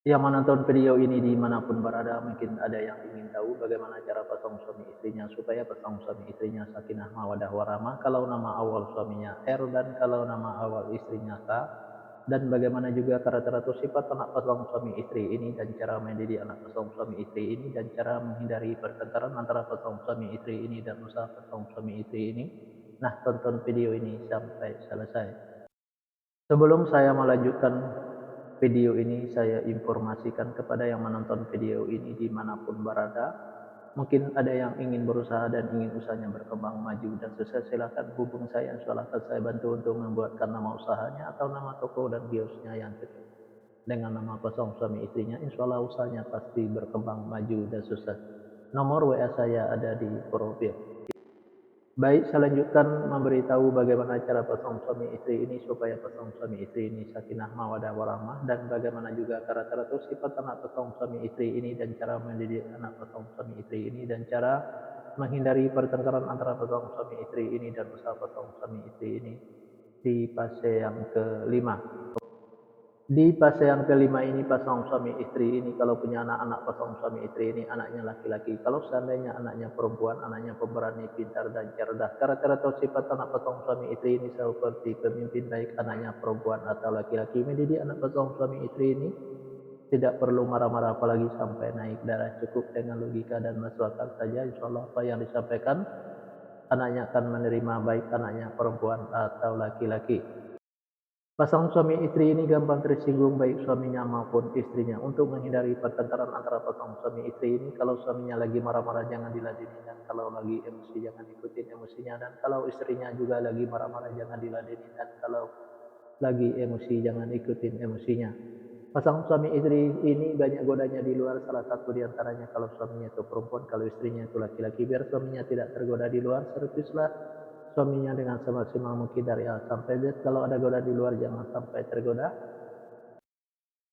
Yang menonton video ini dimanapun berada, mungkin ada yang ingin tahu bagaimana cara pasang suami istrinya supaya pasang suami istrinya sakinah mawadah warahmah. Kalau nama awal suaminya R dan kalau nama awal istrinya K, dan bagaimana juga karakter atau sifat anak pasang suami istri ini dan cara mendidik anak pasang suami istri ini dan cara menghindari pertengkaran antara pasang suami istri ini dan usaha pasang suami istri ini. Nah, tonton video ini sampai selesai. Sebelum saya melanjutkan video ini, saya informasikan kepada yang menonton video ini dimanapun berada. Mungkin ada yang ingin berusaha dan ingin usahanya berkembang maju dan sukses, silakan hubung saya. Insyaallah akan saya bantu untuk membuatkan nama usahanya atau nama toko dan kiosnya yang cocok dengan nama pasang suami istrinya. Insyaallah usahanya pasti berkembang maju dan sukses. Nomor WA saya ada di profil. Baik, saya lanjutkan memberitahu bagaimana cara pasang suami istri ini supaya pasang suami istri ini sakinah mawadah warahmah, dan bagaimana juga karakter atau sifat anak pasang suami istri ini dan cara mendidik anak pasang suami istri ini dan cara menghindari pertengkaran antara pasang suami istri ini dan usaha pasang suami istri ini di fase yang kelima. Di fase yang kelima ini pasang suami istri ini kalau punya anak-anak pasang suami istri ini anaknya laki-laki. Kalau seandainya anaknya perempuan, anaknya pemberani, pintar dan cerdas. Karakter atau sifat anak pasang suami istri ini seperti pemimpin baik, anaknya perempuan atau laki-laki. Mendidik anak pasang suami istri ini tidak perlu marah-marah apalagi sampai naik darah, cukup dengan logika dan masuk akal saja. Insyaallah apa yang disampaikan anaknya akan menerima, baik anaknya perempuan atau laki-laki. Pasang suami istri ini gampang tersinggung baik suaminya maupun istrinya. Untuk menghindari pertengkaran antara pasang suami istri ini, kalau suaminya lagi marah-marah jangan diladeni, dan kalau lagi emosi jangan ikutin emosinya, dan kalau istrinya juga lagi marah-marah jangan diladeni, dan kalau lagi emosi jangan ikutin emosinya. Pasang suami istri ini banyak godanya di luar, salah satu diantaranya kalau suaminya itu perempuan, kalau istrinya itu laki-laki. Biar suaminya tidak tergoda di luar, servislah suaminya dengan semaksimal mungkin dari A sampai Z. Kalau ada goda di luar jangan sampai tergoda,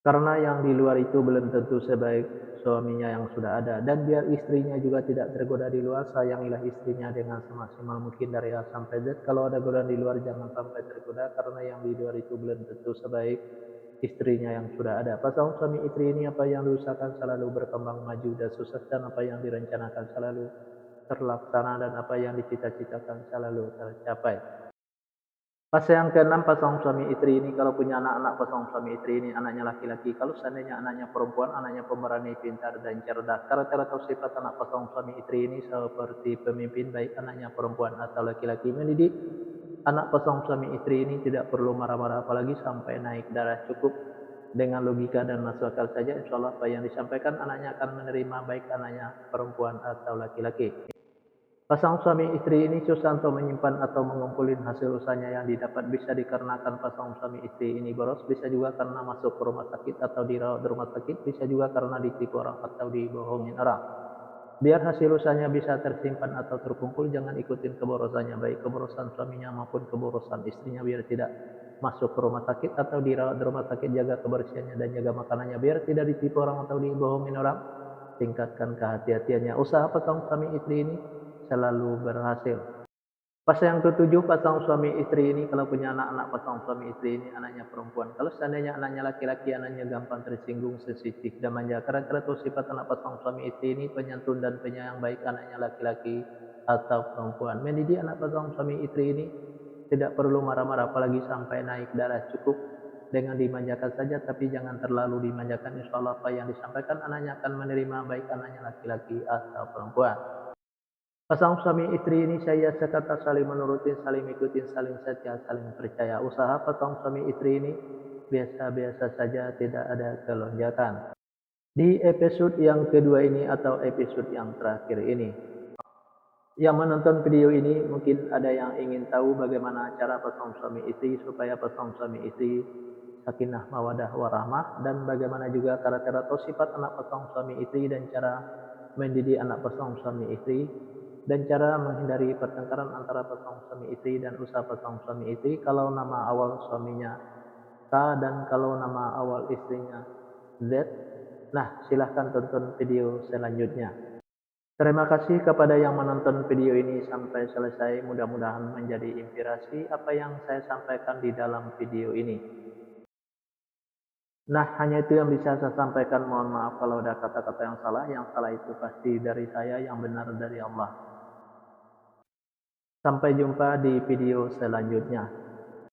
karena yang di luar itu belum tentu sebaik suaminya yang sudah ada. Dan biar istrinya juga tidak tergoda di luar, sayangilah istrinya dengan semaksimal mungkin dari A sampai Z. Kalau ada godaan di luar jangan sampai tergoda, karena yang di luar itu belum tentu sebaik istrinya yang sudah ada. Pasang suami istri ini apa yang diusahakan selalu berkembang maju dan sukses, dan apa yang direncanakan selalu terlaksana, dan apa yang dicita-citakan selalu tercapai. Fase yang keenam pasang suami istri ini kalau punya anak-anak pasang suami istri ini anaknya laki-laki. Kalau seandainya anaknya perempuan, anaknya pemberani, pintar dan cerdas. Karakter atau sifat anak pasang suami istri ini seperti pemimpin baik, anaknya perempuan atau laki-laki. Mendidik anak pasang suami istri ini tidak perlu marah-marah apalagi sampai naik darah, cukup dengan logika dan masuk akal saja. Insyaallah apa yang disampaikan anaknya akan menerima, baik anaknya perempuan atau laki-laki. Pasang suami istri ini susah untuk menyimpan atau mengumpulin hasil usahanya yang didapat, bisa dikarenakan pasang suami istri ini boros, bisa juga karena masuk ke rumah sakit atau dirawat di rumah sakit, bisa juga karena ditipu orang atau dibohongin orang. Biar hasil usahanya bisa tersimpan atau terkumpul, jangan ikutin keborosannya, baik keborosan suaminya maupun keborosan istrinya. Biar tidak masuk ke rumah sakit atau dirawat di rumah sakit, jaga kebersihannya dan jaga makanannya biar tidak ditipu orang atau dibohongin orang. Tingkatkan kehati-hatiannya. Usaha pasang suami istri ini selalu berhasil. Fase yang ketujuh pasang suami istri ini kalau punya anak-anak pasang suami istri ini anaknya perempuan. Kalau seandainya anaknya laki-laki, anaknya gampang tersinggung, sensitif dan manja. Karakter atau sifat anak pasang suami istri ini penyantun dan penyayang baik, anaknya laki-laki atau perempuan. Mendidik anak pasang suami istri ini tidak perlu marah-marah apalagi sampai naik darah, cukup dengan dimanjakan saja tapi jangan terlalu dimanjakan. Insyaallah apa yang disampaikan anaknya akan menerima, baik anaknya laki-laki atau perempuan. Pasang suami istri ini saya sekata saling menuruti, saling mengikuti, saling setia, saling percaya. Usaha pasang suami istri ini biasa-biasa saja, tidak ada kelonjakan. Di episode yang kedua ini atau episode yang terakhir ini, yang menonton video ini mungkin ada yang ingin tahu bagaimana cara pasang suami istri supaya pasang suami istri sakinah mawadah warahmah, dan bagaimana juga karakter atau sifat anak pasang suami istri dan cara mendidik anak pasang suami istri, dan cara menghindari pertengkaran antara pasang suami istri dan usaha pasang suami istri kalau nama awal suaminya K dan kalau nama awal istrinya Z. Nah, silahkan tonton video selanjutnya. Terima kasih kepada yang menonton video ini sampai selesai. Mudah-mudahan menjadi inspirasi apa yang saya sampaikan di dalam video ini. Nah, hanya itu yang bisa saya sampaikan. Mohon maaf kalau ada kata-kata yang salah. Yang salah itu pasti dari saya, yang benar dari Allah. Sampai jumpa di video selanjutnya.